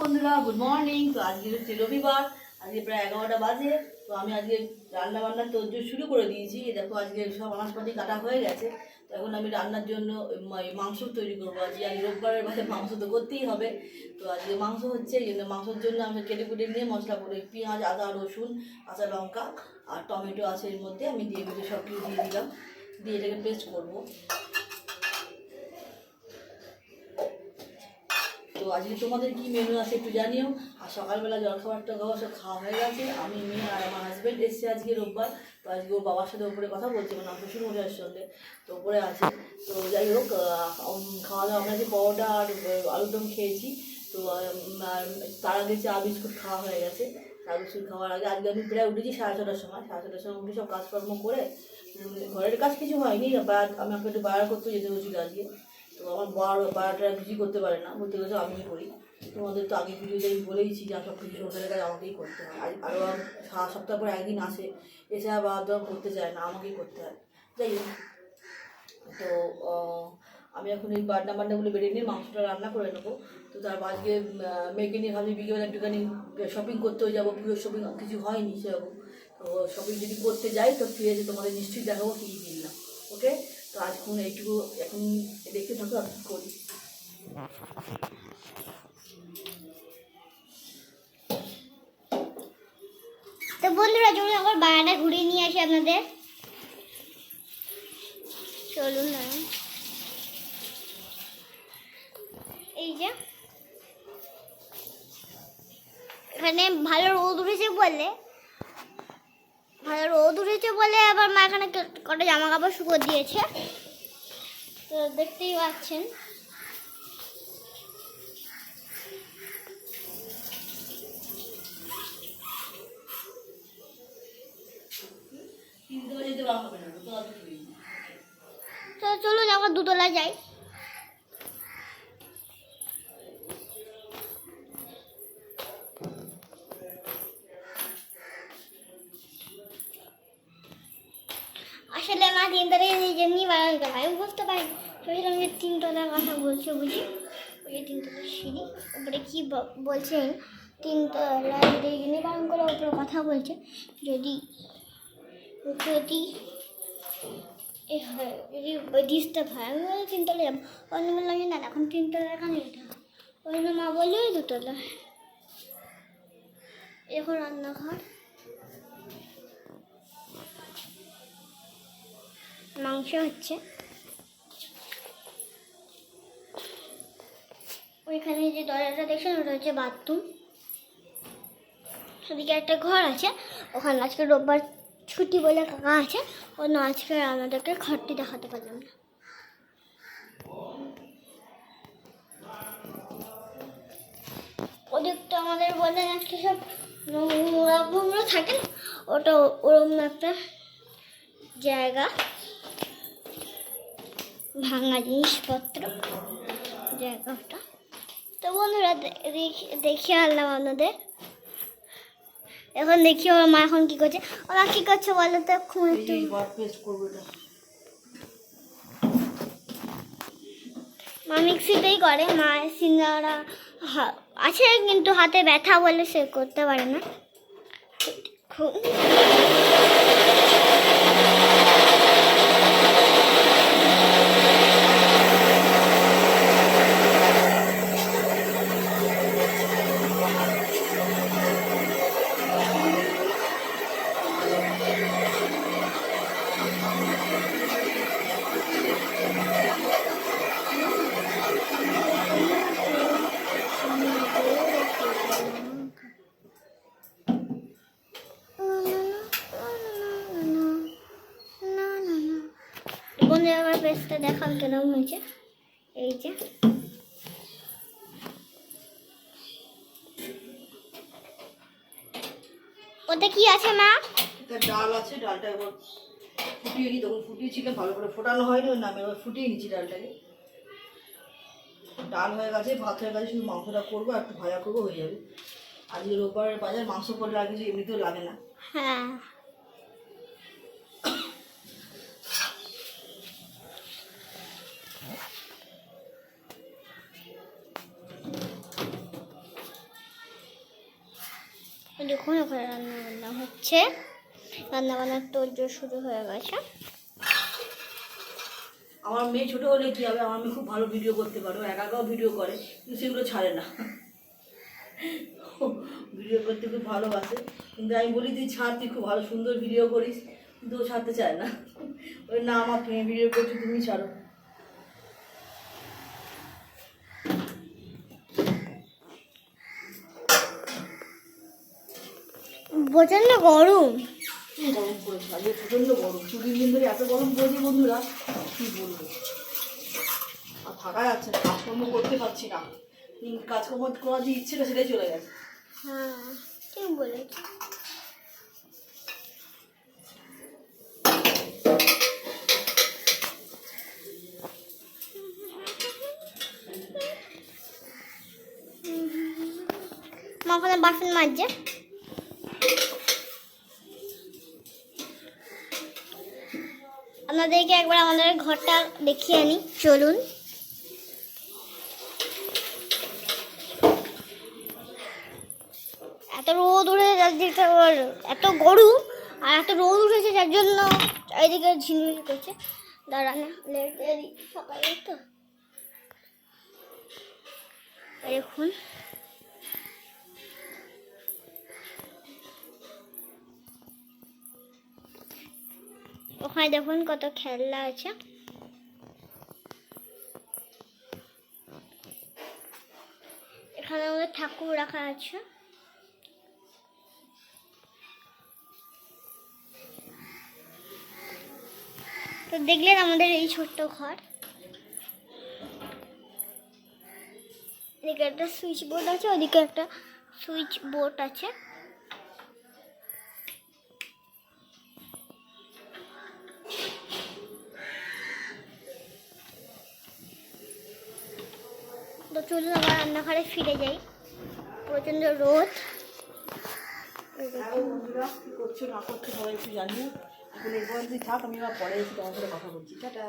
বন্ধুরা, good morning. তো আজকে হচ্ছে রবিবার, আজকে প্রায় 11টা বাজে। তো আমি আজকে রান্না বান্নার তোড়জোড় শুরু করে দিয়েছি। দেখো আজকে সব আনাজপাতি কাটা হয়ে গেছে। তো এখন আমি রান্নার জন্য মাংস তৈরি করবো। আজকে রোববারের বাদে মাংস তো করতেই হবে। তো আজকে মাংস হচ্ছে, এই জন্য মাংসের জন্য আমি কেটে কুটে নিয়ে মশলা করে পেঁয়াজ, আদা, রসুন, কাঁচা লঙ্কা আর টমেটো আছে এর মধ্যে, আমি দিয়ে বুঝে সব কিছু দিয়ে দিলাম, দিয়ে এটাকে পেস্ট করবো। তো আজকে তোমাদের কি মেনু আছে একটু জানিও। আর সকালবেলা জলখাবারটা সব খাওয়া হয়ে গেছে। আমি, মেয়ে আর আমার হাজব্যান্ড এসছে আজকে রোববার। তো আজকে ও বাবার সাথে উপরে কথা বলছে, মানে আমার শ্বশুর মশাইয়ের সঙ্গে। তো উপরে আছে। তো যাই হোক, খাওয়া দাওয়া আমরা যে পরোটা আর আলুরদম খেয়েছি। তো তার আগে চা বিস্কুট খাওয়া হয়ে গেছে। চা বিস্কুট খাওয়ার আগে আজকে আমি প্রায় উঠেছি 6:30টার সময়। 6:30টার সময় উঠে সব কাজকর্ম করে, ঘরের কাজ কিছু হয়নি, আমাকে একটু বাইরে করতে যেতে হয়েছিল আজকে। তো আমার বারোটা কিছুই করতে পারে না, বলতে গেছে আমিই করি। তোমাদের তো আগে ভিডিওতে আমি বলেইছি যে সব কিছু সংসারের কাজ আমাকেই করতে হয়। আরও সপ্তাহ পর একদিন আসে, এছাড়া বাবা তো করতে চায় না, আমাকেই করতে হয়। যাই হোক, তো আমি এখন এই বান্নাগুলো বেরিয়ে নিয়ে মাংসটা রান্না করে নেবো। তো তার আজকে মেয়েকে নিয়ে ভাবছি বিকেলে একটুখানি শপিং করতেও যাবো। পুরো শপিং কিছু হয়নি সেরকম। তো শপিং যদি করতে যাই তো ফিরে যে তোমাদের নিশ্চয়ই দেখাবো কী কী কিনলাম। ওকে, তো আজকে এইটুকু এখন দেখতে থাকো আমি কী করি। তো বন্ধুরা, চলুন একবার বাগানটা ঘুরিয়ে নিয়ে আসি আপনাদের। চলুন না, এই যে এখানে ভালো রোদ উঠেছে বলে আবার মা এখানে কটা জামা কাপড় শুকো দিয়েছে। তো দেখতেই পাচ্ছেন। তো চলুন একবার দুতলা যাই। আসলে মা তিনতলায় যেমনি বাগান করা, আমি বুঝতে পারি সেরকম যে তিনতলার কথা বলছে বুঝি। ওই যে তিনতলার সিঁড়ি উপরে কি বলছেন, তিনতলায় যদি যিনি বাগান করে উপরে কথা বলছে, যদি যদি যদি ডিস্টার্ব হয়, আমি বলি তিনতলায় যাবো। অন্য বললাম যে না, এখন তিনতলা এখানে যেতে হবে। ওই জন্য মা বললে ওই দুতলা। এখন রান্নাঘর, মাংস হচ্ছে। ওইখানে যে দরজাটা দেখছেন ওটা হচ্ছে বাথরুম। সেদিকে একটা ঘর আছে, ওখানে আজকে রোববার ছুটি বলে কাকা আছে, অন্য আজকে আমাদেরকে ঘরটি দেখাতে পারলাম না। ওদিকটা আমাদের বলে একটা সব নোংরা থাকে না, ওটা ওরকম একটা জায়গা, ভাঙা জিনিসপত্র জায়গাটা। তো বন্ধুরা দেখে আনলাম আপনাদের। এখন দেখি ওর মা এখন কি করছে। ওরা কি করছে বলো তো? এখন একটু মা মিক্সিতেই করে। মা সিঙ্গারা আছে কিন্তু হাতে ব্যথা বলে সে করতে পারে না। বন্ধু আমার পেস্টটা দেখান কেরম হয়েছে। এই যে ওটা কি আছে মা? ডাল আছে, ডালটা এবার ফুটিয়ে নিই। তখন ফুটিয়েছিলাম, ভালো করে ফোটানো হয়নি, ওই নামে এবার ফুটিয়ে নিচ্ছি ডালটাকে। ডাল হয়ে গেছে, ভাত হয়ে গেছে, শুধু মাংসটা করবো, একটু ভাজা করবো, হয়ে যাবে। আজকে রোববারের বাজার মাংস করলে আর কিছু এমনিতেও লাগে না। হ্যাঁ, দেখুন ওখানে রান্না বান্না হচ্ছে, রান্না বান্নার তোড়জোড় শুরু হয়ে গেছে। আমার মেয়ে ছোটো হলে কী হবে, আমার মেয়ে খুব ভালো ভিডিও করতে পারে, ও একা একাও ভিডিও করে কিন্তু সেগুলো ছাড়ে না। ভিডিও করতে খুব ভালোবাসে, কিন্তু আমি বলি তুই ছাড়, তুই খুব ভালো সুন্দর ভিডিও করিস, কিন্তু ও ছাড়তে চায় না। ওই না, আমার মেয়ে ভিডিও করছি, তুমি ছাড়ো। প্রচন্ড গরম। গরম পড়েছে আজকে, প্রচণ্ড গরম, 2-3 দিন ধরে এত গরম পড়েছে বন্ধুরা, কী বলবো। আর থাকা যাচ্ছে না, কাজকর্ম করতে পারছি না, কাজকর্ম করার যে ইচ্ছেটা সেটাই চলে গেছে। হ্যাঁ ঠিক বলেছ। মা ওখানে বাসন মাজছে। আপনাদেরকে একবার আমাদের ঘরটা দেখিয়ে আনি, চলুন। এত রোদ উঠেছে চারদিকটা, এত গরম আর এত রোদ উঠেছে যার জন্য চারিদিকে ঝিলমিল করছে। দাঁড়ানো লেট সকালে তো দেখুন, ওখানে দেখুন কত খেলনা আছে। এখানে আমাদের ঠাকুর রাখা আছে। তো দেখলেন আমাদের এই ছোট্ট ঘর। এদিকে একটা সুইচ বোর্ড আছে, ওদিকে একটা সুইচ বোর্ড আছে। তো চলুন আবার রান্নাঘরে ফিরে যাই, প্রচন্ড রোদ। বন্ধুরা কী করছো না করছো সবাই একটু জানিও। এখন এই পর্যন্তই থাক, আমি আবার পরে এসে তোমার সাথে কথা বলছি, টাটা।